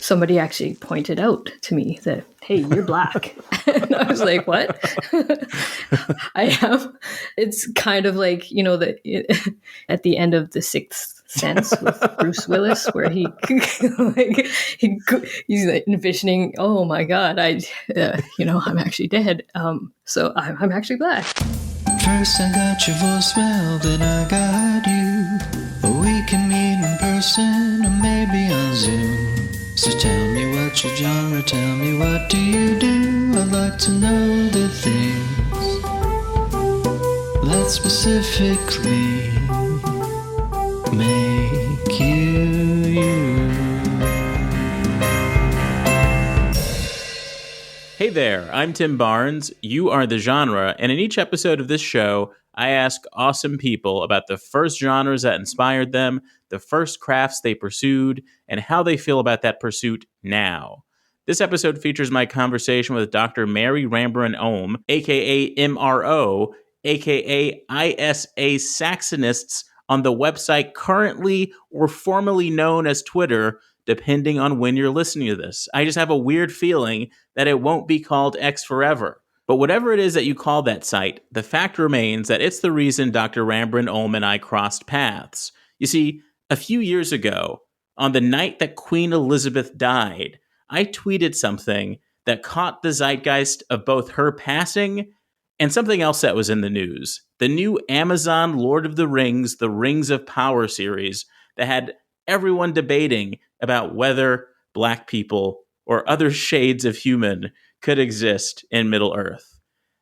somebody actually pointed out to me that, hey, you're Black. And I was like, what? I am. It's kind of like, at the end of The Sixth Sense with Bruce Willis, where he's like envisioning, oh my God, I'm actually dead. So I'm actually Black. First I got your voicemail, then I got you. We can meet in person or maybe on Zoom. So tell me what's your genre, tell me what do you do? I'd like to know the things that specifically make you you. Hey there, I'm Tim Barnes. You are The Genre, and in each episode of this show, I ask awesome people about the first genres that inspired them, the first crafts they pursued, and how they feel about that pursuit now. This episode features my conversation with Dr. Mary Rambaran-Olm, aka MRO, aka ISA Saxonists, on the website currently or formerly known as Twitter, depending on when you're listening to this. I just have a weird feeling that it won't be called X forever. But whatever it is that you call that site, the fact remains that it's the reason Dr. Rambaran-Olm and I crossed paths. You see, a few years ago, on the night that Queen Elizabeth died, I tweeted something that caught the zeitgeist of both her passing and something else that was in the news. The new Amazon Lord of the Rings, The Rings of Power series that had everyone debating about whether Black people or other shades of human could exist in Middle-earth.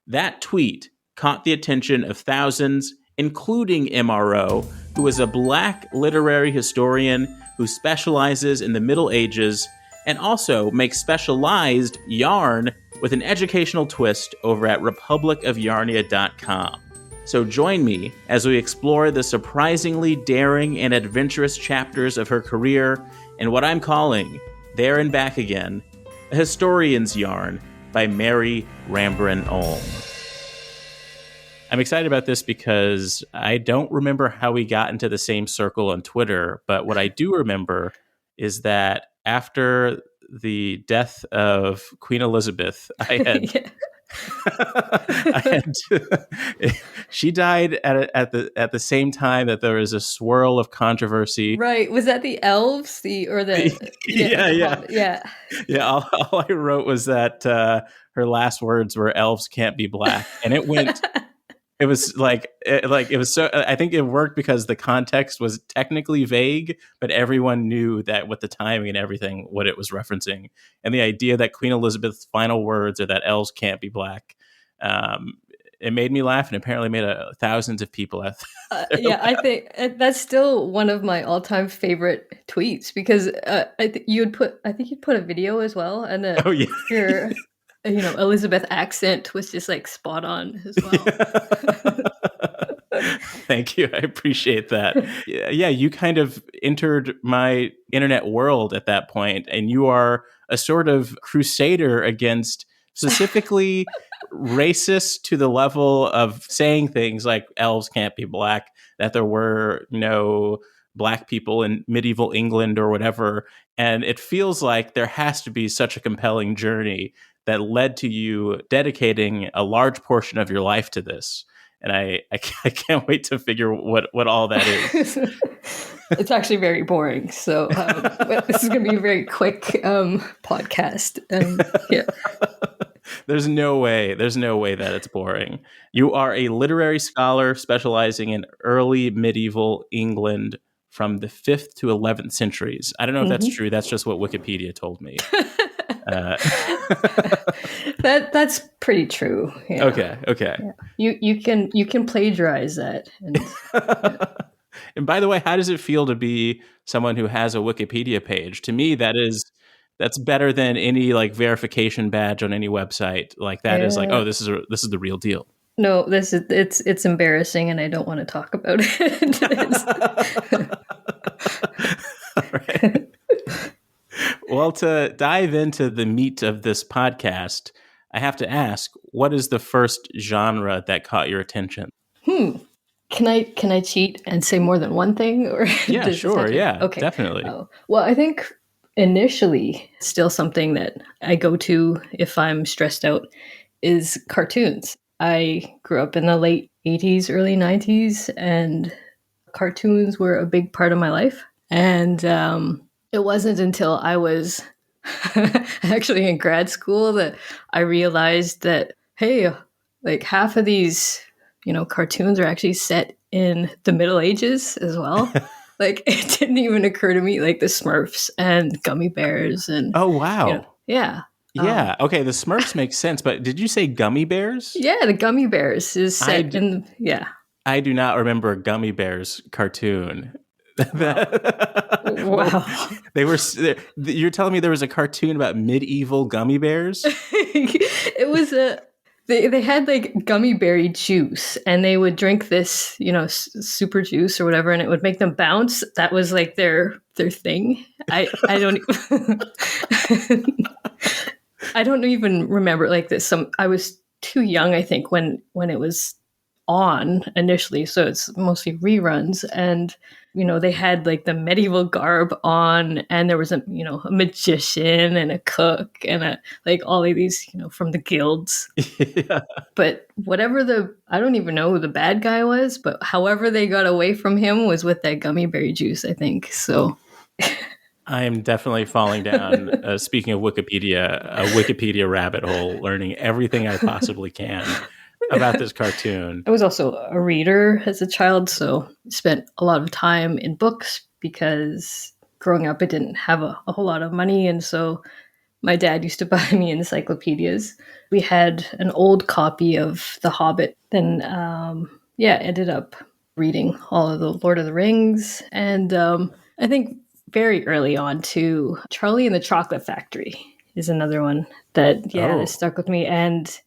That tweet caught the attention of thousands, including MRO, who is a Black literary historian who specializes in the Middle Ages and also makes specialized yarn with an educational twist over at republicofyarnia.com. So join me as we explore the surprisingly daring and adventurous chapters of her career in what I'm calling There and Back Again, a historian's yarn by Mary Rambaran-Olm. I'm excited about this because I don't remember how we got into the same circle on Twitter, but what I do remember is that after the death of Queen Elizabeth, she died at the same time that there was a swirl of controversy. Right. Was that the elves? Yeah. All I wrote was that her last words were "elves can't be Black," and it went. It was it was so. I think it worked because the context was technically vague, but everyone knew that with the timing and everything, what it was referencing, and the idea that Queen Elizabeth's final words are that elves can't be Black. It made me laugh, and apparently made thousands of people laugh. I think that's still one of my all-time favorite tweets because I think you'd put a video as well, and your Elizabeth accent was just like spot on as well. Thank you. I appreciate that. Yeah, you kind of entered my internet world at that point, and you are a sort of crusader against specifically racist to the level of saying things like elves can't be Black, that there were no Black people in medieval England or whatever. And it feels like there has to be such a compelling journey that led to you dedicating a large portion of your life to this. And I can't wait to figure what all that is. It's actually very boring. So this is going to be a very quick podcast. Yeah. There's no way that it's boring. You are a literary scholar specializing in early medieval England from the 5th to 11th centuries. I don't know if that's true. That's just what Wikipedia told me. That's pretty true. Yeah. Okay. Yeah. You can plagiarize that. And by the way, how does it feel to be someone who has a Wikipedia page? To me, that's better than any like verification badge on any website. Like that is like, oh, this is the real deal. No, it's embarrassing, and I don't want to talk about it. All right. Well, to dive into the meat of this podcast, I have to ask, what is the first genre that caught your attention? Can I cheat and say more than one thing? Or yeah, sure. Yeah, okay. Definitely. Well, I think initially still something that I go to if I'm stressed out is cartoons. I grew up in the late 80s, early 90s, and cartoons were a big part of my life. And it wasn't until I was actually in grad school that I realized that, hey, like half of these, cartoons are actually set in the Middle Ages as well. Like it didn't even occur to me, like the Smurfs and Gummy Bears and, Oh, wow. yeah. Yeah. Okay. The Smurfs make sense, but did you say gummy bears? Yeah, the Gummy Bears is set in, yeah. I do not remember a Gummy Bears cartoon. Wow. Well, Wow. they were. You're telling me there was a cartoon about medieval gummy bears? It was they had like gummy berry juice and they would drink this, super juice or whatever, and it would make them bounce. That was like their thing. I don't I don't even remember like this. I was too young, I think, when it was on initially, so it's mostly reruns. And they had like the medieval garb on, and there was a magician and a cook and like all of these from the guilds. Yeah. But whatever I don't even know who the bad guy was, but however they got away from him was with that gummy berry juice, I think. So I am definitely falling down, speaking of Wikipedia, a Wikipedia rabbit hole, learning everything I possibly can about this cartoon. I was also a reader as a child, so spent a lot of time in books because growing up I didn't have a whole lot of money, and so my dad used to buy me encyclopedias. We had an old copy of The Hobbit, then ended up reading all of the Lord of the Rings, and I think very early on to Charlie and the Chocolate Factory is another one that that stuck with me. And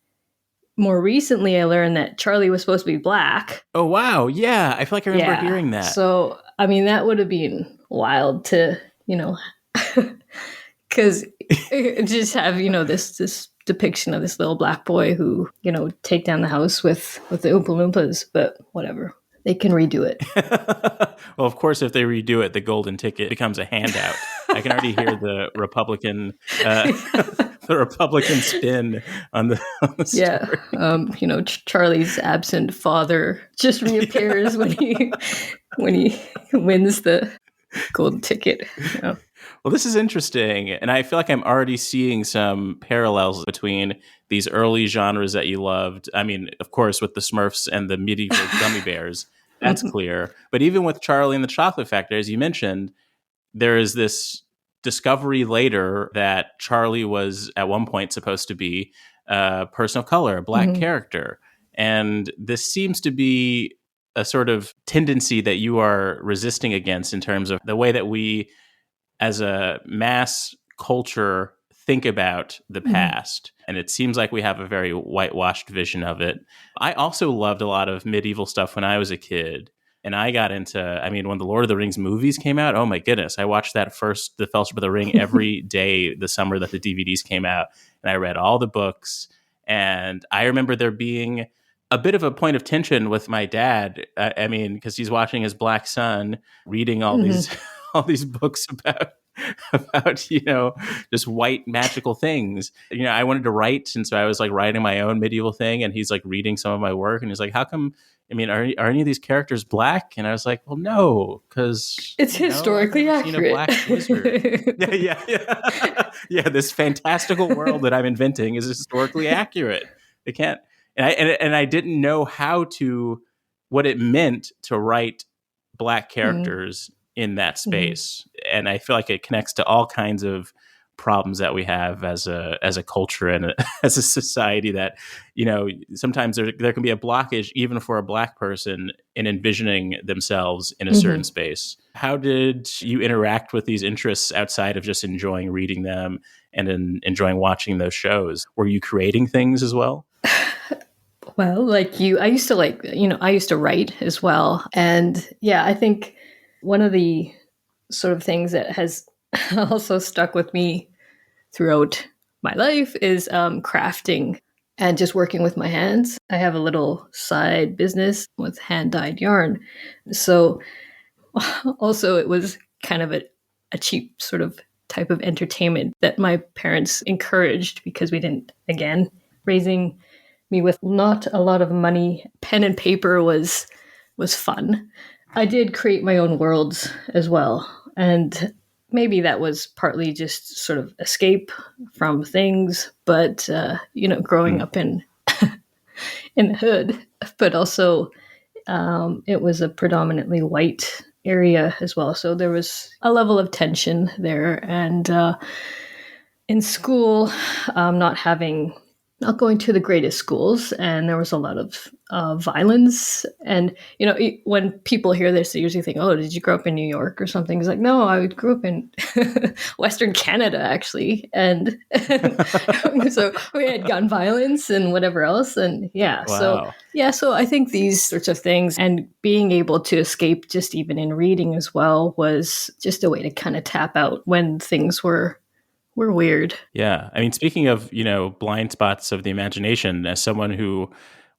more recently, I learned that Charlie was supposed to be black. Oh, wow. Yeah. I feel like I remember hearing that. So, I mean, that would have been wild to, because just have, this depiction of this little black boy who, take down the house with the Oompa Loompas, but whatever. They can redo it. Well, of course, if they redo it, the golden ticket becomes a handout. I can already hear the Republican spin on the story. Yeah, Charlie's absent father just reappears when he wins the golden ticket. Yeah. Well, this is interesting, and I feel like I'm already seeing some parallels between these early genres that you loved. I mean, of course, with the Smurfs and the medieval gummy bears, that's clear. But even with Charlie and the Chocolate Factory, as you mentioned, there is this discovery later that Charlie was at one point supposed to be a person of color, a black character. And this seems to be a sort of tendency that you are resisting against in terms of the way that we, as a mass culture, think about the past. And it seems like we have a very whitewashed vision of it. I also loved a lot of medieval stuff when I was a kid. And I got into, when the Lord of the Rings movies came out, oh my goodness, I watched the Fellowship of the Ring every day the summer that the DVDs came out. And I read all the books. And I remember there being a bit of a point of tension with my dad. Because he's watching his black son reading all these books about just white magical things. I wanted to write, and so I was like writing my own medieval thing, and he's like reading some of my work, and he's like, how come, are any of these characters black? And I was like, well, no, because it's historically accurate. A black wizard. Yeah, this fantastical world that I'm inventing is historically accurate. It can't, and I didn't know what it meant to write black characters in that space. And I feel like it connects to all kinds of problems that we have as a culture and as a society, that sometimes there can be a blockage even for a black person in envisioning themselves in a certain space. How did you interact with these interests outside of just enjoying reading them and enjoying watching those shows? Were you creating things as well? Well, like you, I used to write as well. And yeah, I think one of the sort of things that has also stuck with me throughout my life is crafting and just working with my hands. I have a little side business with hand-dyed yarn. So also it was kind of a cheap sort of type of entertainment that my parents encouraged because we didn't, again, raising me with not a lot of money. Pen and paper was fun. I did create my own worlds as well. And maybe that was partly just sort of escape from things, but, growing up in the hood, but also it was a predominantly white area as well. So there was a level of tension there. And in school, not going to the greatest schools, and there was a lot of violence. And when people hear this, they usually think, "Oh, did you grow up in New York or something?" It's like, no, I grew up in Western Canada, actually, and so we had gun violence and whatever else, and Wow. so I think these sorts of things and being able to escape, just even in reading as well, was just a way to kind of tap out when things were weird. Yeah. I mean, speaking of, blind spots of the imagination, as someone who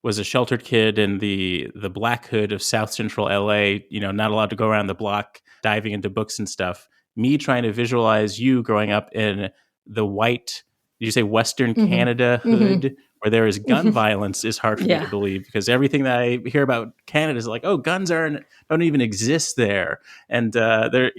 was a sheltered kid in the Black Hood of South Central LA, not allowed to go around the block diving into books and stuff, me trying to visualize you growing up in the white, did you say Western Canada hood, where there is gun violence is hard for me to believe, because everything that I hear about Canada is like, oh, guns don't even exist there. And they're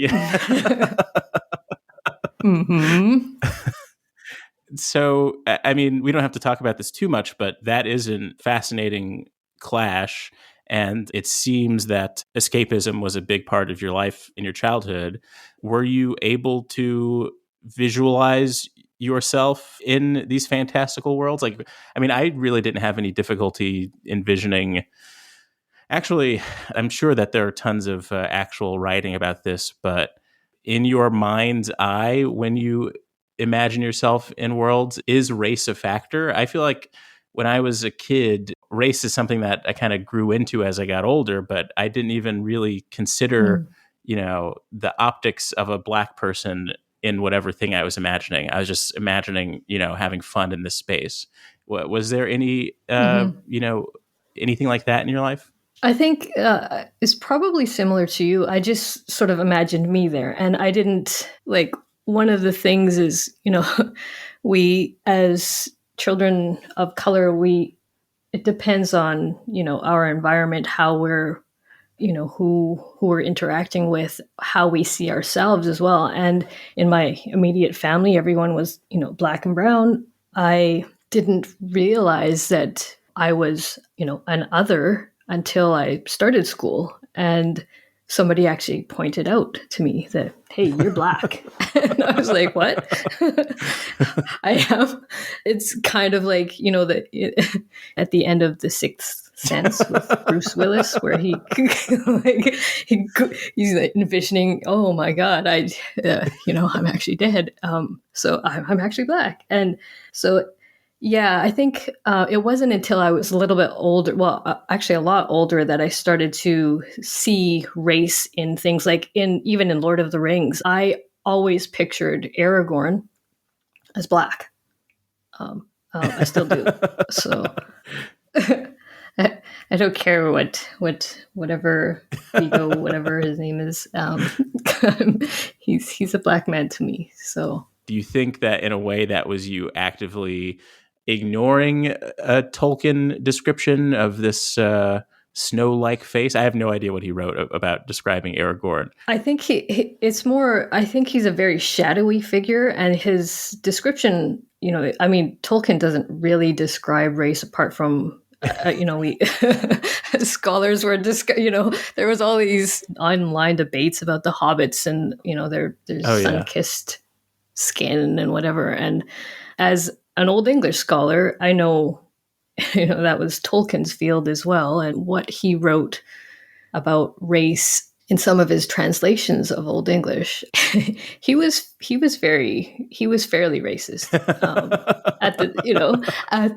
So, I mean, we don't have to talk about this too much, but that is a fascinating clash. And it seems that escapism was a big part of your life in your childhood. Were you able to visualize yourself in these fantastical worlds? Like, I mean, I really didn't have any difficulty envisioning. Actually, I'm sure that there are tons of actual writing about this, but in your mind's eye, when you imagine yourself in worlds, is race a factor? I feel like when I was a kid, race is something that I kind of grew into as I got older, but I didn't even really consider, the optics of a Black person in whatever thing I was imagining. I was just imagining, having fun in this space. Was there any, anything like that in your life? I think it's probably similar to you. I just sort of imagined me there, and I didn't like. One of the things is, we as children of color, it depends on our environment, how we're who we're interacting with, how we see ourselves as well. And in my immediate family, everyone was Black and brown. I didn't realize that I was an other until I started school, and somebody actually pointed out to me that, hey, you're Black. And I was like, what? I am. It's kind of like, at the end of The Sixth Sense with Bruce Willis, where he's like envisioning, oh my God, I'm actually dead. So I'm actually Black. And so yeah, I think it wasn't until I was a little bit older, actually a lot older, that I started to see race in things like even in Lord of the Rings. I always pictured Aragorn as Black. I still do. So I don't care whatever Vigo, whatever his name is. He's a Black man to me. So do you think that in a way that was you actively ignoring a Tolkien description of this snow-like face? I have no idea what he wrote about describing Aragorn. I think I think he's a very shadowy figure, and his description, Tolkien doesn't really describe race apart from, we scholars were, there was all these online debates about the hobbits and, their sun-kissed skin and whatever. And as an Old English scholar, I know, that was Tolkien's field as well. And what he wrote about race in some of his translations of Old English, he was fairly racist at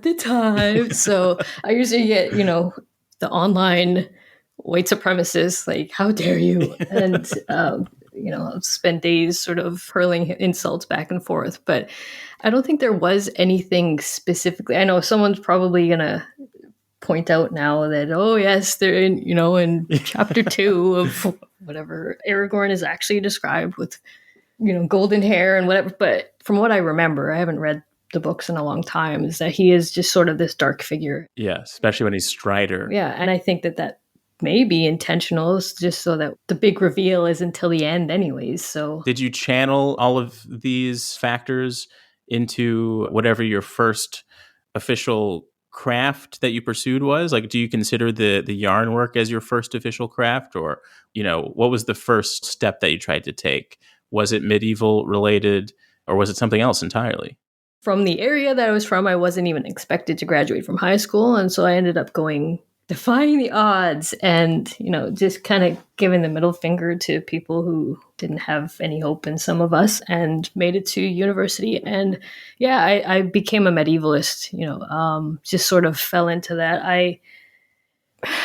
the time. So I usually get, the online white supremacists like, how dare you? And, spend days sort of hurling insults back and forth. But I don't think there was anything specifically. I know someone's probably going to point out now that, oh yes, they're in chapter 2 of whatever, Aragorn is actually described with golden hair and whatever. But from what I remember, I haven't read the books in a long time, is that he is just sort of this dark figure. Yeah, especially when he's Strider. Yeah, and I think that may be intentional, just so that the big reveal is until the end anyways. So did you channel all of these factors into whatever your first official craft that you pursued was? Like, do you consider the yarn work as your first official craft, or what was the first step that you tried to take? Was it medieval related, or was it something else entirely? from the area that I was from, I wasn't even expected to graduate from high school. And so I ended up defying the odds and, just kind of giving the middle finger to people who didn't have any hope in some of us, and made it to university. And yeah, I became a medievalist, just sort of fell into that.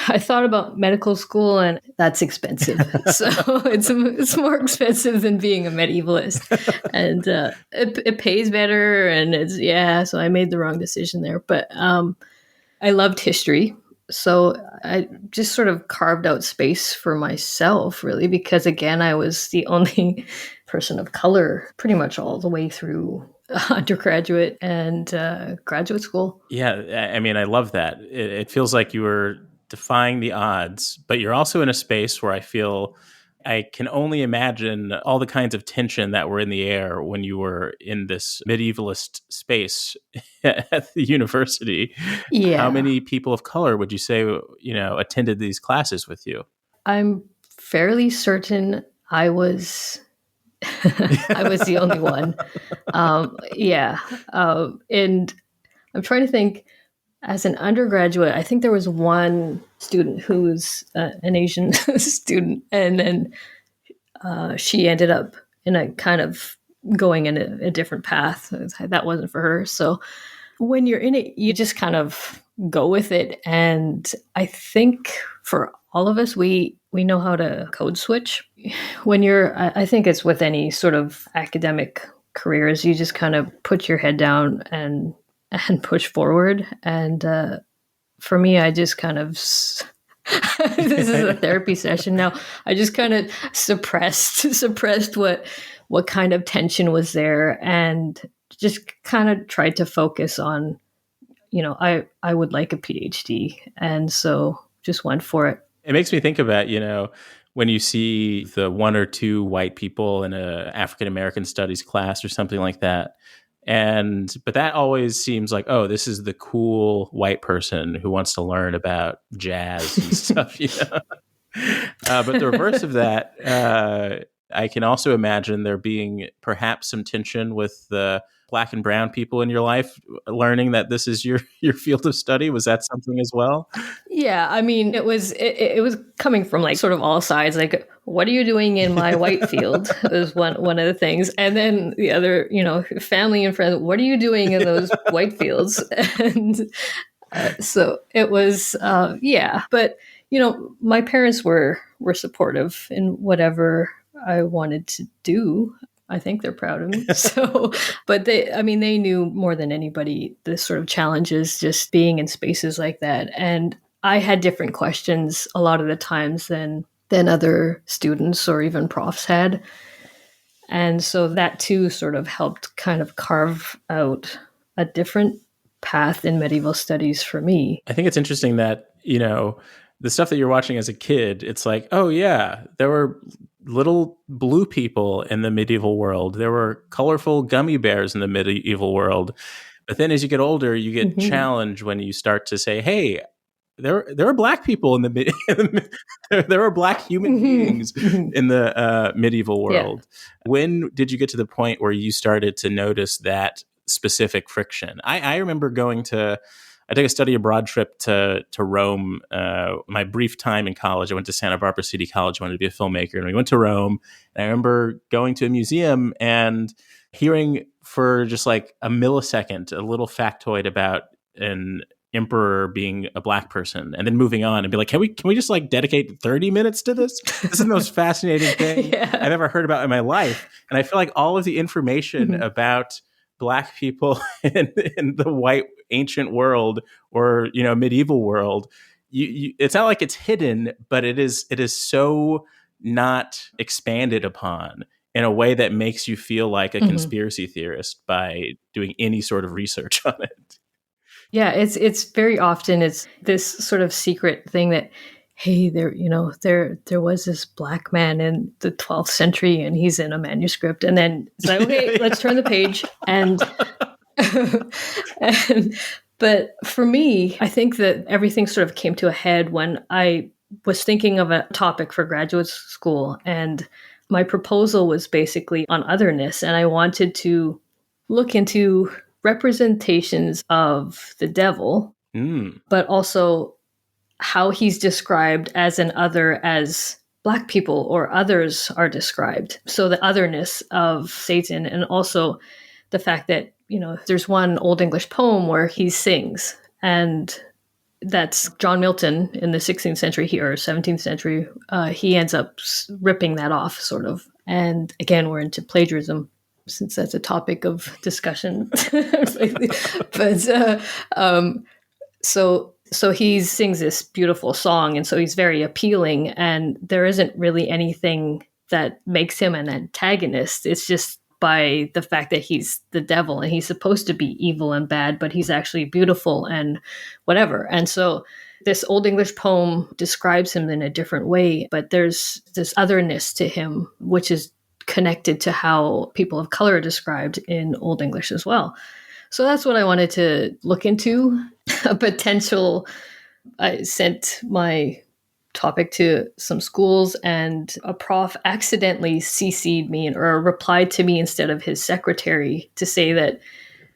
I thought about medical school, and that's expensive. So it's more expensive than being a medievalist, and it pays better, and so I made the wrong decision there. But I loved history, so I just sort of carved out space for myself, really, because again, I was the only person of color pretty much all the way through undergraduate and graduate school. Yeah, I mean, I love that. It feels like you were defying the odds, but you're also in a space where I can only imagine all the kinds of tension that were in the air when you were in this medievalist space at the university. Yeah. How many people of color would you say, attended these classes with you? I'm fairly certain I was I was the only one. And I'm trying to think. As an undergraduate, I think there was one student who was an Asian student, and then she ended up in a kind of going in a different path. That wasn't for her. So when you're in it, you just kind of go with it. And I think for all of us, we know how to code switch. I think it's with any sort of academic careers, you just kind of put your head down and push forward. And for me, I just kind of this is a therapy session now. I just kind of suppressed what kind of tension was there, and just kind of tried to focus on, I would like a PhD, and so just went for it. It makes me think about, when you see the one or two white people in a African American studies class or something like that. But that always seems like, oh, this is the cool white person who wants to learn about jazz and stuff, But the reverse of that, I can also imagine there being perhaps some tension with the Black and brown people in your life, learning that this is your field of study. Was that something as well? Yeah, I mean, it was coming from like sort of all sides. Like, what are you doing in my white field? Was one of the things, and then the other, family and friends. What are you doing in those white fields? And so it was, But my parents were supportive in whatever I wanted to do. I think they're proud of me. So, but they knew more than anybody the sort of challenges just being in spaces like that. And I had different questions a lot of the times than other students or even profs had. And so that too sort of helped kind of carve out a different path in medieval studies for me. I think it's interesting that, the stuff that you're watching as a kid, it's like, oh yeah, there were little blue people in the medieval world. There were colorful gummy bears in the medieval world. But then as you get older, you get challenged when you start to say, hey, there are Black people in the there are Black human beings in the medieval world. Yeah. When did you get to the point where you started to notice that specific friction? I remember I took a study abroad trip to Rome. My brief time in college, I went to Santa Barbara City College. I wanted to be a filmmaker, and we went to Rome. And I remember going to a museum and hearing for just like a millisecond a little factoid about an emperor being a Black person, and then moving on and be like, can we just like dedicate 30 minutes to this? This is the most fascinating thing I've ever heard about in my life. And I feel like all of the information about Black people in the white ancient world or medieval world, it's not like it's hidden, but it is so not expanded upon in a way that makes you feel like a Mhm. conspiracy theorist by doing any sort of research on it. Yeah, it's very often it's this sort of secret thing that, hey, there was this black man in the 12th century and he's in a manuscript, and then it's like, okay, let's turn the page. And and but for me, I think that everything sort of came to a head when I was thinking of a topic for graduate school, and my proposal was basically on otherness, and I wanted to look into representations of the devil, Mm. but also how he's described as an other as black people or others are described. So the otherness of Satan, and also the fact that, there's one Old English poem where he sings, and that's John Milton in the 16th century or 17th century. He ends up ripping that off, sort of. And again, we're into plagiarism since that's a topic of discussion. But so he sings this beautiful song, and so he's very appealing, and there isn't really anything that makes him an antagonist. It's just by the fact that he's the devil and he's supposed to be evil and bad, but he's actually beautiful and whatever. And so this Old English poem describes him in a different way, but there's this otherness to him, which is connected to how people of color are described in Old English as well. So that's what I wanted to look into. A potential, I sent my topic to some schools, and a prof accidentally CC'd me or replied to me instead of his secretary to say that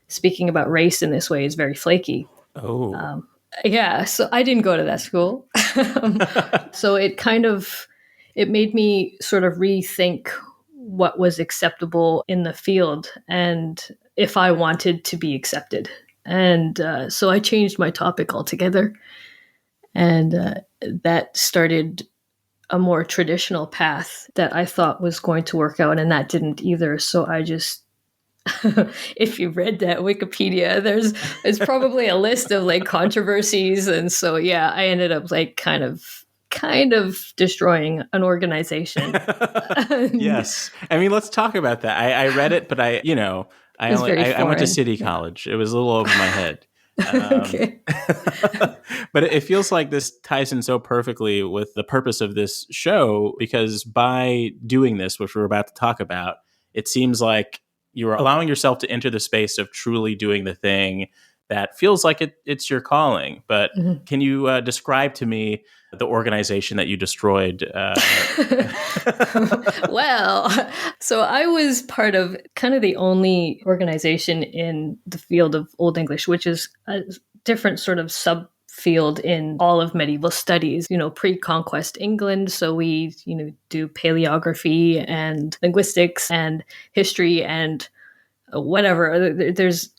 speaking about race in this way is very flaky. Oh. Yeah, so I didn't go to that school. So it made me sort of rethink what was acceptable in the field and if I wanted to be accepted. And so I changed my topic altogether. And that started a more traditional path that I thought was going to work out, and that didn't either. So I just, if you read that Wikipedia, there's probably a list of like controversies. And so, yeah, I ended up like kind of destroying an organization. Yes. I mean, let's talk about that. I read it, but It's very I went to foreign. City Yeah. College. It was a little over my head. Okay. But it feels like this ties in so perfectly with the purpose of this show, because by doing this, which we're about to talk about, it seems like you're allowing yourself to enter the space of truly doing the thing that feels like it's your calling. But Mhm. can you describe to me the organization that you destroyed? Well, so I was part of kind of the only organization in the field of Old English, which is a different sort of subfield in all of medieval studies, pre-conquest England. So we, do paleography and linguistics and history and whatever.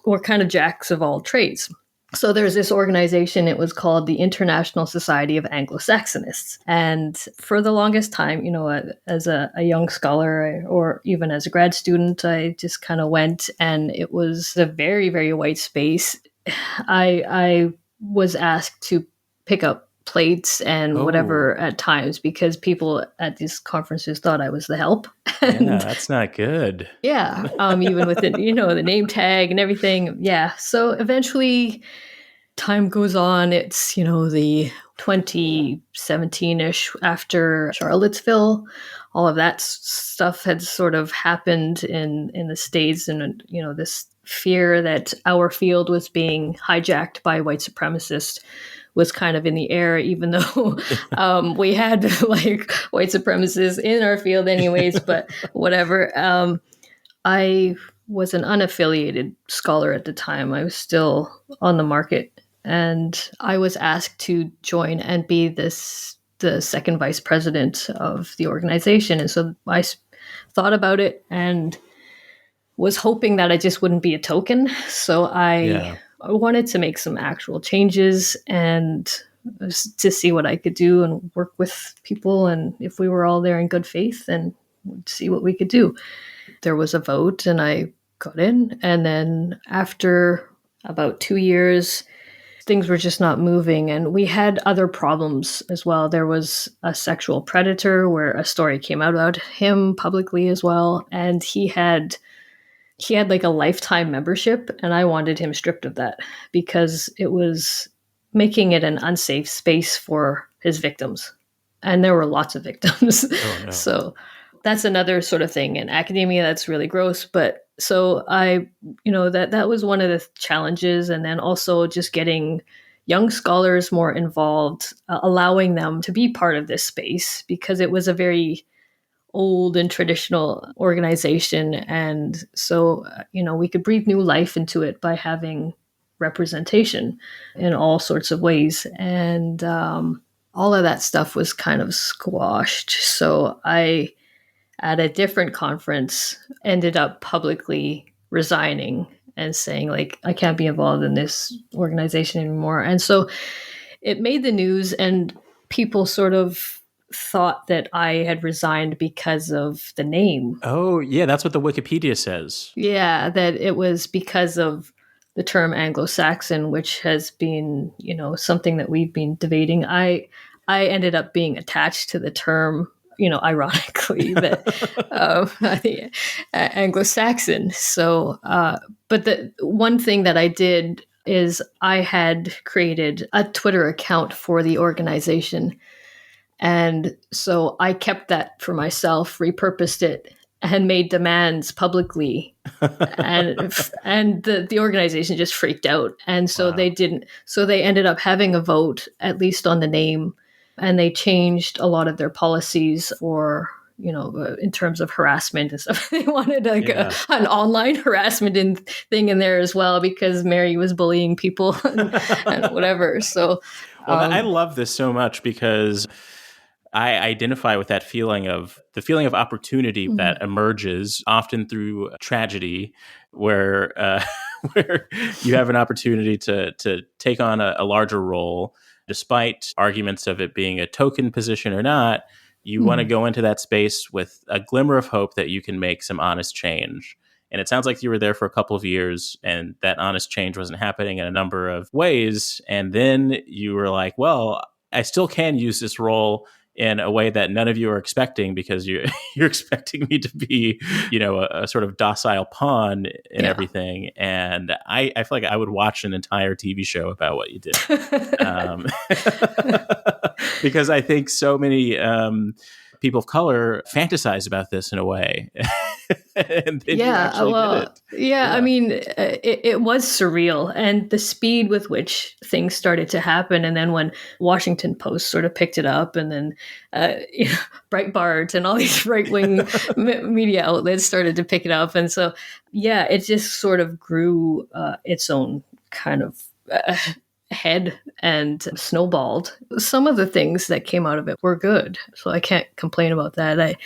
We're kind of jacks of all trades. So there's this organization, it was called the International Society of Anglo-Saxonists. And for the longest time, as a young scholar or even as a grad student, I just kind of went, and it was a very, very white space. I was asked to pick up plates and Oh, whatever at times because people at these conferences thought I was the help. yeah, And that's not good. yeah, even with the name tag and everything. Yeah. So eventually time goes on. It's, the 2017-ish after Charlottesville. All of that stuff had sort of happened in the States, and, this fear that our field was being hijacked by white supremacists was kind of in the air, even though we had like white supremacists in our field anyways, but whatever. I was an unaffiliated scholar at the time. I was still on the market, and I was asked to join and be the second vice president of the organization. And so I thought about it and was hoping that I just wouldn't be a token. So Yeah. I wanted to make some actual changes and to see what I could do and work with people. And if we were all there in good faith, then we'd see what we could do. There was a vote and I got in. And then after about 2 years, things were just not moving. And we had other problems as well. There was a sexual predator where a story came out about him publicly as well. And he had like a lifetime membership, and I wanted him stripped of that because it was making it an unsafe space for his victims. And there were lots of victims. Oh, no. So that's another sort of thing in academia that's really gross. But so that was one of the challenges. And then also just getting young scholars more involved, allowing them to be part of this space, because it was a very old and traditional organization. And so, we could breathe new life into it by having representation in all sorts of ways. And all of that stuff was kind of squashed. So I, at a different conference, ended up publicly resigning and saying, like, I can't be involved in this organization anymore. And so it made the news, and people sort of thought that I had resigned because of the name. Oh, yeah, that's what the Wikipedia says. Yeah, that it was because of the term Anglo-Saxon, which has been, something that we've been debating. I ended up being attached to the term, ironically, that Anglo-Saxon. So, but the one thing that I did is I had created a Twitter account for the organization. And so I kept that for myself, repurposed it, and made demands publicly. and the organization just freaked out. And so Wow. they didn't. So they ended up having a vote, at least on the name, and they changed a lot of their policies for, in terms of harassment and stuff. They wanted an online harassment thing in there as well, because Mary was bullying people and whatever. So I love this so much because I identify with that feeling of opportunity that emerges often through tragedy, where where you have an opportunity to take on a larger role, despite arguments of it being a token position or not. You want to go into that space with a glimmer of hope that you can make some honest change. And it sounds like you were there for a couple of years and that honest change wasn't happening in a number of ways. And then you were like, well, I still can use this role in a way that none of you are expecting, because you're expecting me to be, a sort of docile pawn in everything. And I feel like I would watch an entire TV show about what you did. Because I think so many people of color fantasize about this in a way. And then you actually did it. Yeah, I mean, it was surreal, and the speed with which things started to happen. And then when Washington Post sort of picked it up, and then Breitbart and all these right-wing media outlets started to pick it up. And so, yeah, it just sort of grew its own kind of head and snowballed. Some of the things that came out of it were good, so I can't complain about that.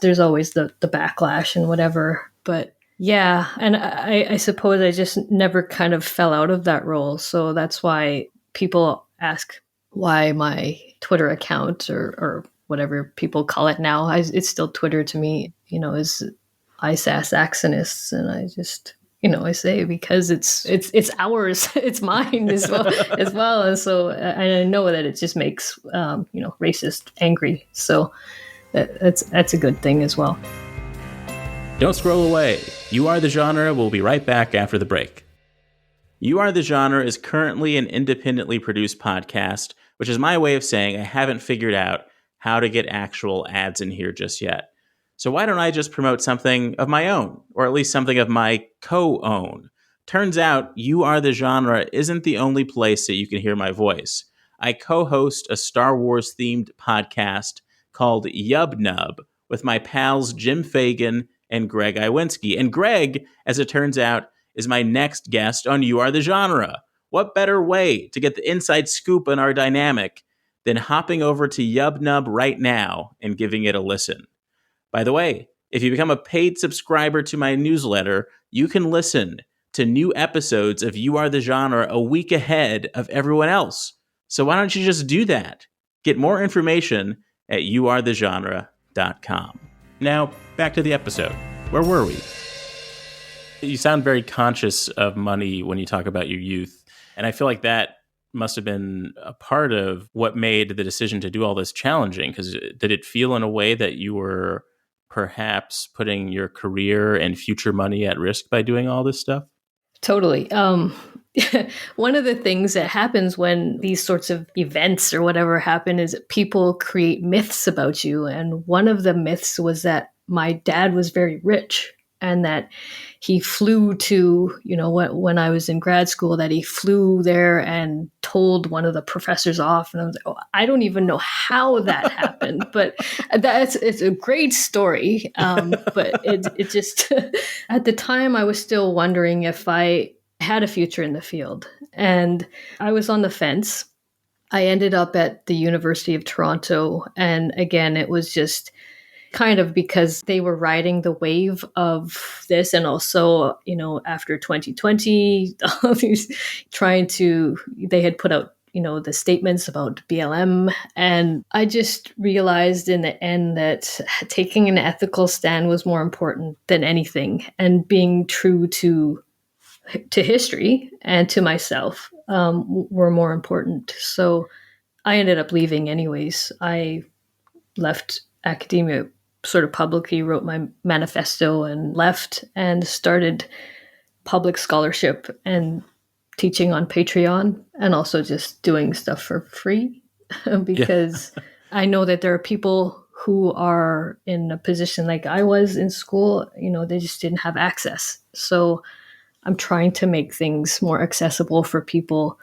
There's always the backlash and whatever, but yeah, and I suppose I just never kind of fell out of that role. So that's why people ask why my Twitter account or whatever people call it now, it's still Twitter to me, is ISAS-Axonists, and I just, I say because it's ours, it's mine as well, and so I know that it just makes racist angry. So that's a good thing as well. Don't scroll away. You Are the Genre will be right back after the break. You Are the Genre is currently an independently produced podcast, which is my way of saying I haven't figured out how to get actual ads in here just yet. So why don't I just promote something of my own, or at least something of my co-own? Turns out You Are the Genre isn't the only place that you can hear my voice. I co-host a Star Wars-themed podcast called Yub Nub with my pals Jim Fagan and Greg Iwinski. And Greg, as it turns out, is my next guest on You Are the Genre. What better way to get the inside scoop on our dynamic than hopping over to Yub Nub right now and giving it a listen? By the way, if you become a paid subscriber to my newsletter, you can listen to new episodes of You Are the Genre a week ahead of everyone else. So why don't you just do that? Get more information at youarethegenre.com. Now, back to the episode. Where were we? You sound very conscious of money when you talk about your youth. And I feel like that must have been a part of what made the decision to do all this challenging. Because did it feel in a way that you were perhaps putting your career and future money at risk by doing all this stuff? Totally. One of the things that happens when these sorts of events or whatever happen is people create myths about you. And one of the myths was that my dad was very rich and that he flew to, when I was in grad school, that he flew there and told one of the professors off. And I was like, oh, I don't even know how that happened, but it's a great story. But it just, at the time I was still wondering if I had a future in the field. And I was on the fence. I ended up at the University of Toronto. And again, it was just kind of because they were riding the wave of this. And also, after 2020, all these they had put out, the statements about BLM. And I just realized in the end that taking an ethical stand was more important than anything, and being true to history and to myself were more important. So I ended up leaving anyways. I left academia sort of publicly, wrote my manifesto and left, and started public scholarship and teaching on Patreon, and also just doing stuff for free because I know that there are people who are in a position like I was in school, they just didn't have access. So I'm trying to make things more accessible for people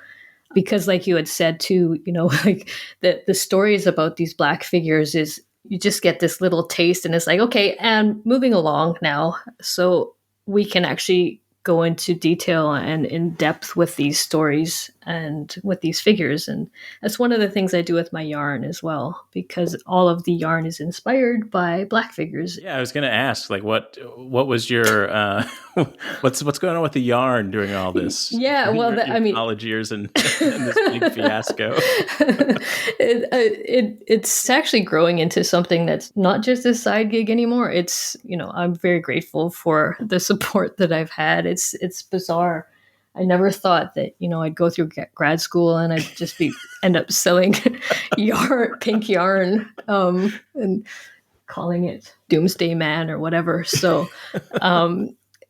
because, like you had said too, like the stories about these Black figures is you just get this little taste and it's like, okay, and moving along now. So we can actually go into detail and in depth with these stories and with these figures. And that's one of the things I do with my yarn as well, because all of the yarn is inspired by Black figures. Yeah, I was going to ask, like, what was your what's going on with the yarn during all this? Yeah, well, your college years and this big fiasco. It's actually growing into something that's not just a side gig anymore. It's, I'm very grateful for the support that I've had. It's bizarre. I never thought that, I'd go through grad school and I'd just end up selling pink yarn, and calling it Doomsday Man or whatever. So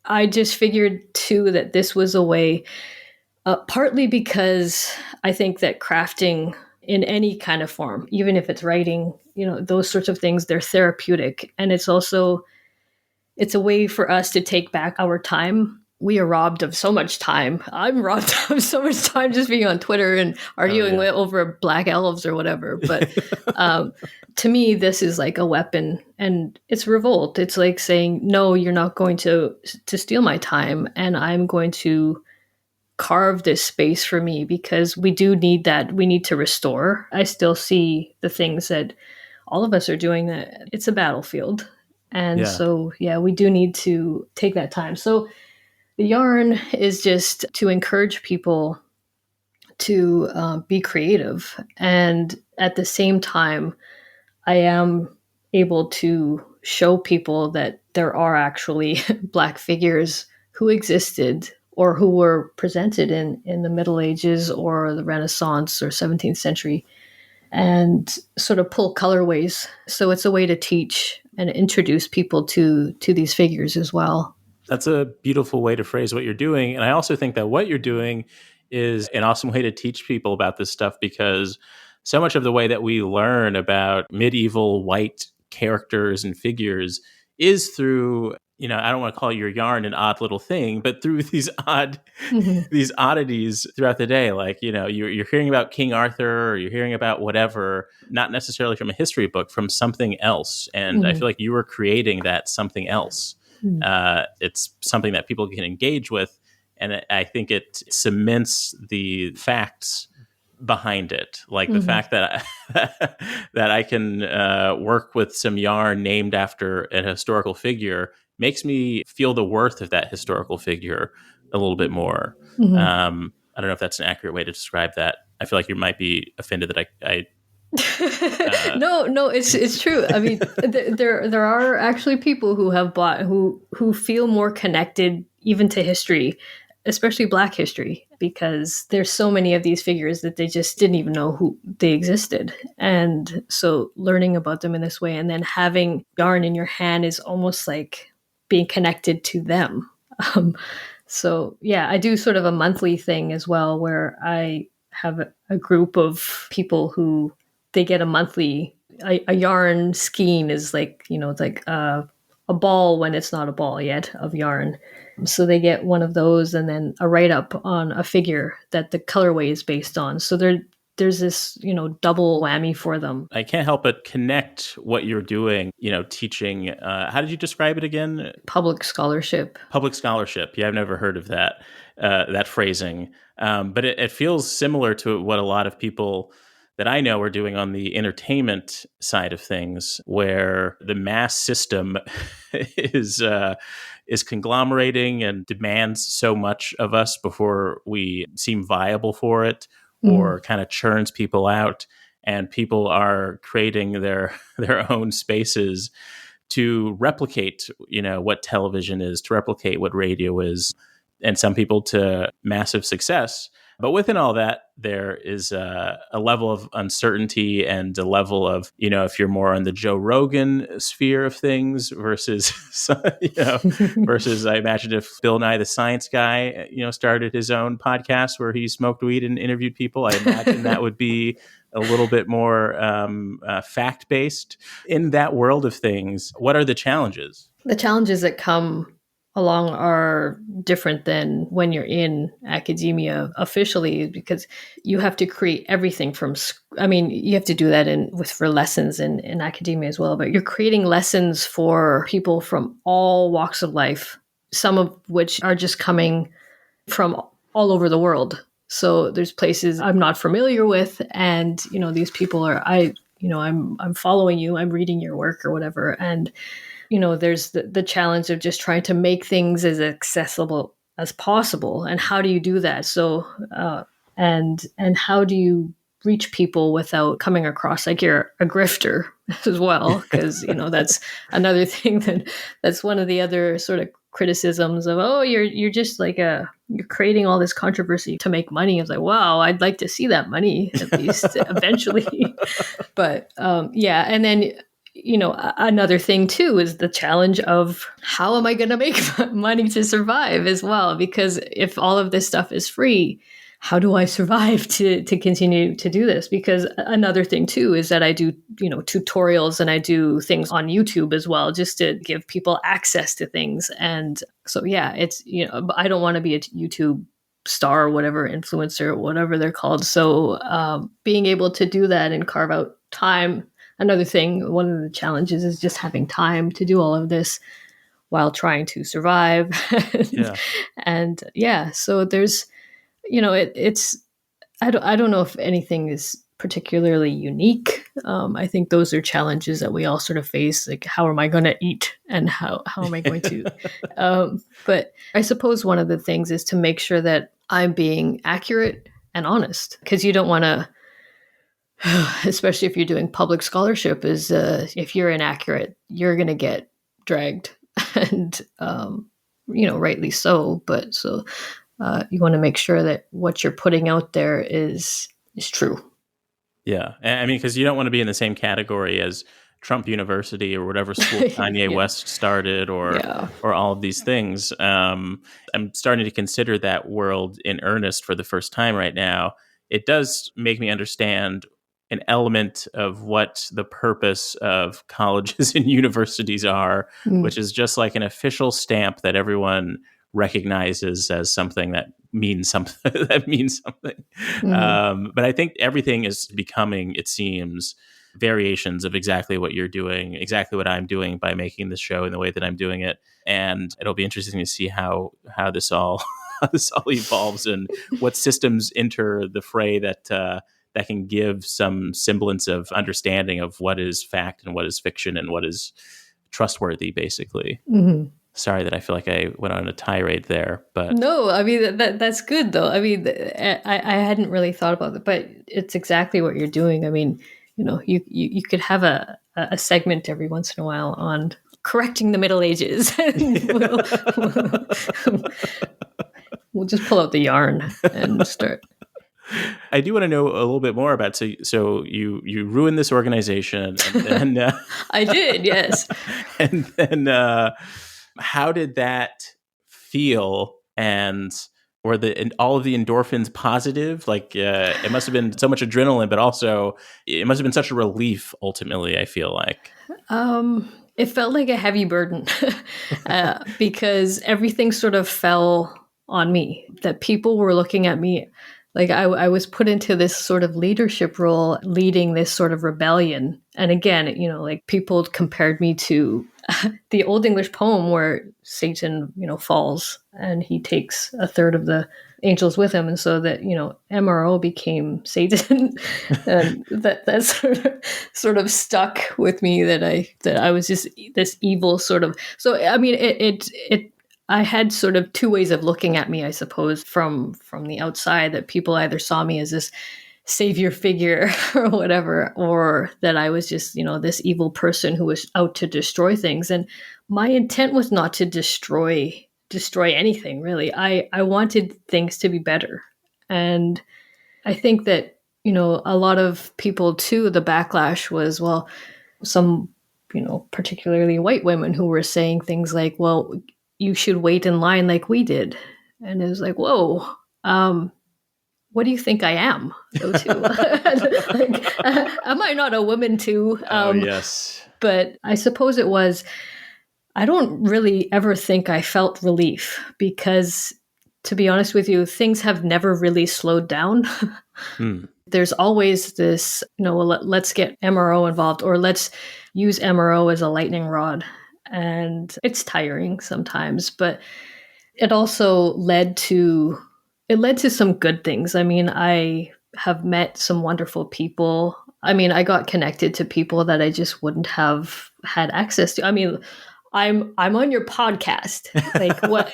I just figured too that this was a way, partly because I think that crafting in any kind of form, even if it's writing, those sorts of things, they're therapeutic. And it's a way for us to take back our time. We are robbed of so much time. I'm robbed of so much time just being on Twitter and arguing over Black elves or whatever. But to me, this is like a weapon, and it's revolt. It's like saying, no, you're not going to steal my time, and I'm going to carve this space for me, because we do need that. We need to restore. I still see the things that all of us are doing, that it's a battlefield. And so, we do need to take that time. So the yarn is just to encourage people to be creative. And at the same time, I am able to show people that there are actually Black figures who existed or who were presented in the Middle Ages or the Renaissance or 17th century, and sort of pull colorways. So it's a way to teach and introduce people to these figures as well. That's a beautiful way to phrase what you're doing. And I also think that what you're doing is an awesome way to teach people about this stuff, because so much of the way that we learn about medieval white characters and figures is through, I don't want to call your yarn an odd little thing, but through these these oddities throughout the day. Like, you're hearing about King Arthur, or you're hearing about whatever, not necessarily from a history book, from something else. And I feel like you were creating that something else. It's something that people can engage with, and I think it cements the facts behind it, like the fact that that I can work with some yarn named after a historical figure makes me feel the worth of that historical figure a little bit more. I don't know if that's an accurate way to describe that. I feel like you might be offended that I No, it's true. I mean, there are actually people who have bought who feel more connected even to history, especially Black history. because there's so many of these figures that they just didn't even know who they existed. And so learning about them in this way and then having yarn in your hand is almost like being connected to them. So yeah, I do sort of a monthly thing as well where I have a group of people who they get a monthly, a yarn skein is like, it's like a ball when it's not a ball yet of yarn. So they get one of those and then a write-up on a figure that the colorway is based on. So there's this, double whammy for them. I can't help but connect what you're doing, teaching. How did you describe it again? Public scholarship. Public scholarship. Yeah, I've never heard of that phrasing. But it feels similar to what a lot of people that I know are doing on the entertainment side of things, where the mass system is conglomerating and demands so much of us before we seem viable for it, or kind of churns people out, and people are creating their own spaces to replicate, what television is, to replicate what radio is, and some people to massive success. But within all that, there is a level of uncertainty and a level of, if you're more on the Joe Rogan sphere of things versus, versus I imagine if Bill Nye the Science Guy, started his own podcast where he smoked weed and interviewed people, I imagine that would be a little bit more fact-based. In that world of things, what are the challenges? The challenges that come along are different than when you're in academia officially, because you have to create everything from, you have to do that for lessons in academia as well, but you're creating lessons for people from all walks of life, some of which are just coming from all over the world. So there's places I'm not familiar with, and these people are I'm following you, I'm reading your work or whatever, and there's the challenge of just trying to make things as accessible as possible. And how do you do that? So, and how do you reach people without coming across like you're a grifter as well? Because, that's another thing that's one of the other sort of criticisms of, you're just like you're creating all this controversy to make money. I was like, wow, I'd like to see that money at least eventually. But yeah. And then, another thing too is the challenge of how am I going to make money to survive as well? Because if all of this stuff is free, how do I survive to continue to do this? Because another thing too is that I do, tutorials and I do things on YouTube as well, just to give people access to things. And so, yeah, it's, I don't want to be a YouTube star or whatever, influencer, whatever they're called. So being able to do that and carve out time. Another thing, one of the challenges is just having time to do all of this while trying to survive. And yeah, so there's, it's, I don't know if anything is particularly unique. I think those are challenges that we all sort of face, like how am I going to eat and how am I going to, but I suppose one of the things is to make sure that I'm being accurate and honest, because you don't want to, especially if you're doing public scholarship, is if you're inaccurate, you're going to get dragged, and rightly so. But so you want to make sure that what you're putting out there is true. Yeah, I mean, because you don't want to be in the same category as Trump University or whatever school Kanye West started, or all of these things. I'm starting to consider that world in earnest for the first time right now. It does make me understand an element of what the purpose of colleges and universities are, which is just like an official stamp that everyone recognizes as something that means something. But I think everything is becoming, it seems, variations of exactly what you're doing, exactly what I'm doing by making this show in the way that I'm doing it. And it'll be interesting to see how this all evolves and what systems enter the fray that can give some semblance of understanding of what is fact and what is fiction and what is trustworthy, basically. Sorry that I feel like I went on a tirade there, but no, I mean, that's good though. I mean, I hadn't really thought about it, but it's exactly what you're doing. I mean, you could have a segment every once in a while on correcting the Middle Ages. We'll just pull out the yarn and start. I do want to know a little bit more about, so you ruined this organization, and then I did, yes. and then how did that feel? And were all of the endorphins positive? Like it must have been so much adrenaline, but also it must have been such a relief. Ultimately, I feel like It felt like a heavy burden because everything sort of fell on me. That people were looking at me like I was put into this sort of leadership role, leading this sort of rebellion. And again, like people compared me to the Old English poem where Satan, falls and he takes a third of the angels with him, and so that MRO became Satan, and that sort of stuck with me, that I was just this evil sort of. So I mean, it I had sort of two ways of looking at me, I suppose, from the outside, that people either saw me as this savior figure or whatever, or that I was just, this evil person who was out to destroy things. And my intent was not to destroy anything, really. I wanted things to be better. And I think that, a lot of people too, the backlash was, well, some, particularly white women who were saying things like, well, you should wait in line like we did. And it was like, whoa, what do you think I am, though, too? Like, am I not a woman too? yes. But I suppose it was, I don't really ever think I felt relief because, to be honest with you, things have never really slowed down. There's always this, let's get MRO involved, or let's use MRO as a lightning rod. And it's tiring sometimes, but it also led to some good things. I mean, I have met some wonderful people. I mean, I got connected to people that I just wouldn't have had access to. I mean, I'm on your podcast. Like, what?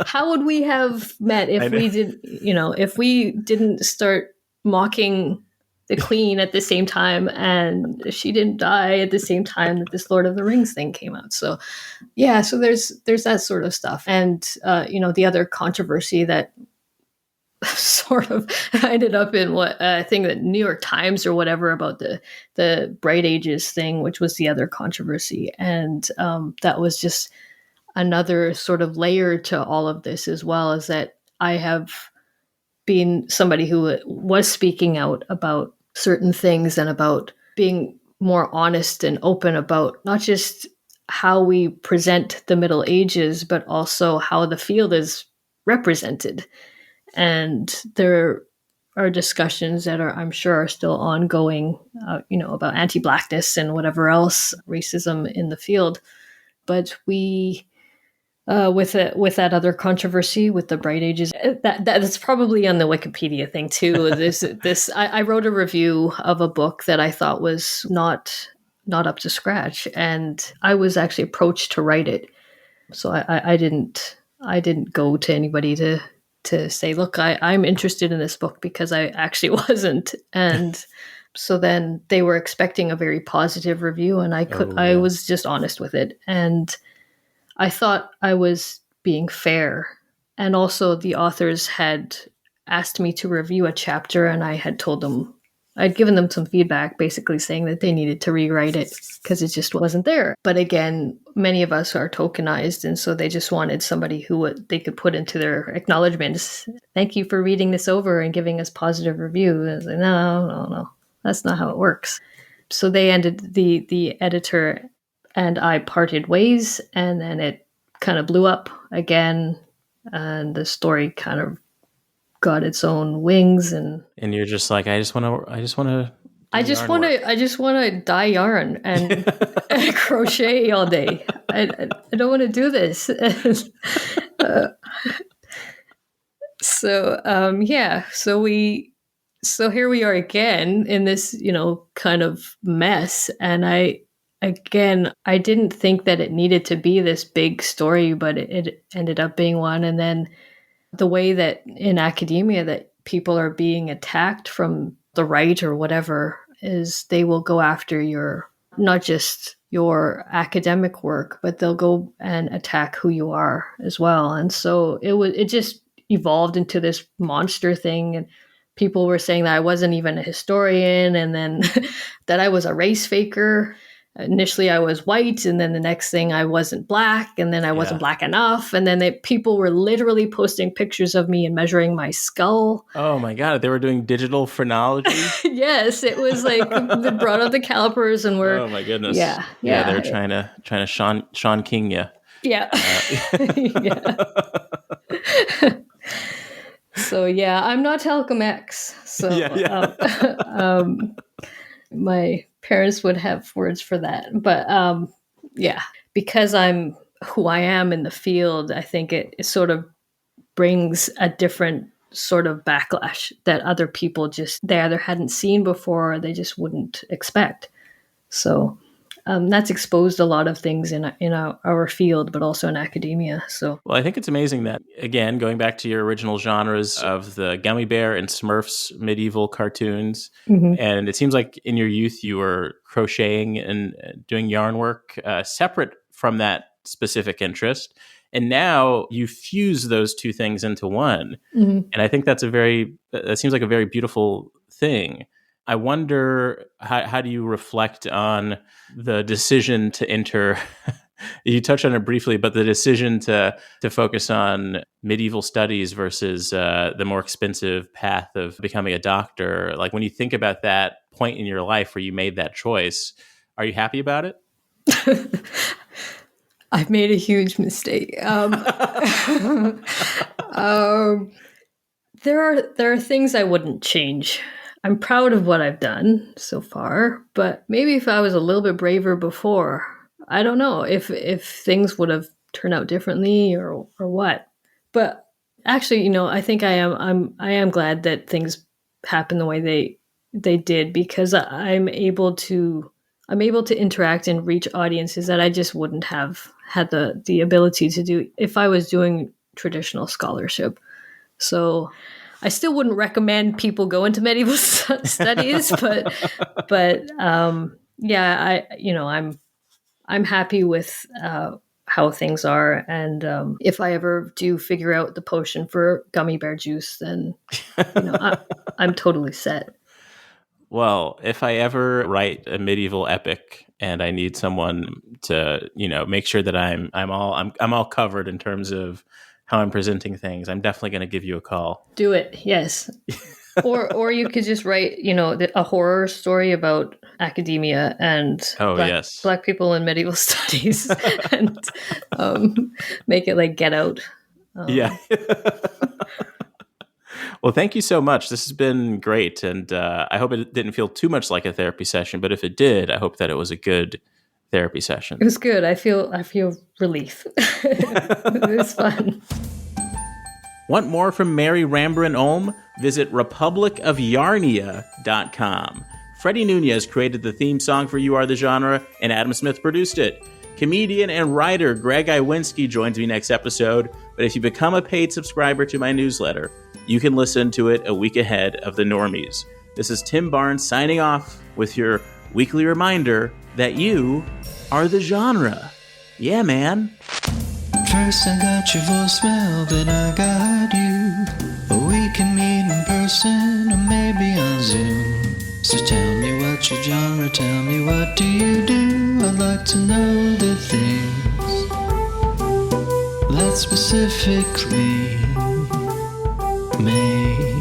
How would we have met if we didn't? If we didn't start mocking the Queen at the same time, and she didn't die at the same time that this Lord of the Rings thing came out. So, yeah. So there's that sort of stuff, and the other controversy that sort of ended up in what I think the New York Times or whatever, about the Bright Ages thing, which was the other controversy. And that was just another sort of layer to all of this, as well, as that I have been somebody who was speaking out about certain things and about being more honest and open about not just how we present the Middle Ages, but also how the field is represented. And there are discussions that I'm sure are still ongoing, about anti-Blackness and whatever else, racism in the field. But we, with that other controversy with the Bright Ages, that's probably on the Wikipedia thing too. I wrote a review of a book that I thought was not up to scratch, and I was actually approached to write it. So I didn't go to anybody to say, look, I'm interested in this book, because I actually wasn't. And so then they were expecting a very positive review, and I was just honest with it. And I thought I was being fair. And also the authors had asked me to review a chapter, and I had told them, I'd given them some feedback, basically saying that they needed to rewrite it because it just wasn't there. But again, many of us are tokenized, and so they just wanted somebody who they could put into their acknowledgments. Thank you for reading this over and giving us positive review. And I was like, no, that's not how it works. So they ended, the editor and I parted ways, and then it kind of blew up again, and the story kind of got its own wings, and you're just like, I just want to dye yarn and crochet all day. I don't want to do this. So here we are again in this, kind of mess. And I didn't think that it needed to be this big story, but it ended up being one. And then the way that in academia that people are being attacked from the right or whatever is they will go after not just your academic work, but they'll go and attack who you are as well. And so it evolved into this monster thing. And people were saying that I wasn't even a historian, and then that I was a race faker. Initially, I was white, and then the next thing I wasn't black, and then I wasn't black enough. And then people were literally posting pictures of me and measuring my skull. Oh my God, they were doing digital phrenology? Yes, it was like they brought out the calipers and were... Oh my goodness. Yeah. They're trying to Sean King you. Yeah. Yeah. So yeah, I'm not Talcum X. So my parents would have words for that. But yeah, because I'm who I am in the field, I think it sort of brings a different sort of backlash that other people they either hadn't seen before or they just wouldn't expect. So that's exposed a lot of things in our field, but also in academia. So, well, I think it's amazing that, again, going back to your original genres of the Gummy Bear and Smurfs medieval cartoons, and it seems like in your youth you were crocheting and doing yarn work separate from that specific interest. And now you fuse those two things into one. And I think that seems like a very beautiful thing. I wonder, how do you reflect on the decision to enter, you touched on it briefly, but the decision to focus on medieval studies versus the more expensive path of becoming a doctor? Like, when you think about that point in your life where you made that choice, are you happy about it? I've made a huge mistake. There are things I wouldn't change. I'm proud of what I've done so far, but maybe if I was a little bit braver before, I don't know if things would have turned out differently or what. But actually, I think I am glad that things happened the way they did, because I'm able to interact and reach audiences that I just wouldn't have had the ability to do if I was doing traditional scholarship. So I still wouldn't recommend people go into medieval studies, but yeah, I'm happy with how things are, and if I ever do figure out the potion for gummy bear juice, then I'm totally set. Well, if I ever write a medieval epic and I need someone to, make sure that I'm all covered in terms of how I'm presenting things, I'm definitely going to give you a call. Do it, yes. or you could just write, a horror story about academia and black people in medieval studies, and make it like Get Out. Yeah. Well, thank you so much. This has been great, and I hope it didn't feel too much like a therapy session. But if it did, I hope that it was a good therapy session. It was good. I feel relief. It was fun. Want more from Mary Rambaran-Olm? Visit republicofyarnia.com. Freddie Nunez created the theme song for You Are the Genre, and Adam Smith produced it. Comedian and writer Greg Iwinski joins me next episode, but if you become a paid subscriber to my newsletter, you can listen to it a week ahead of the normies. This is Tim Barnes signing off with your weekly reminder that you are the genre. Yeah, man. First I got your voicemail, then I got you. We can meet in person or maybe on Zoom. So tell me what's your genre, tell me what do you do. I'd like to know the things that specifically make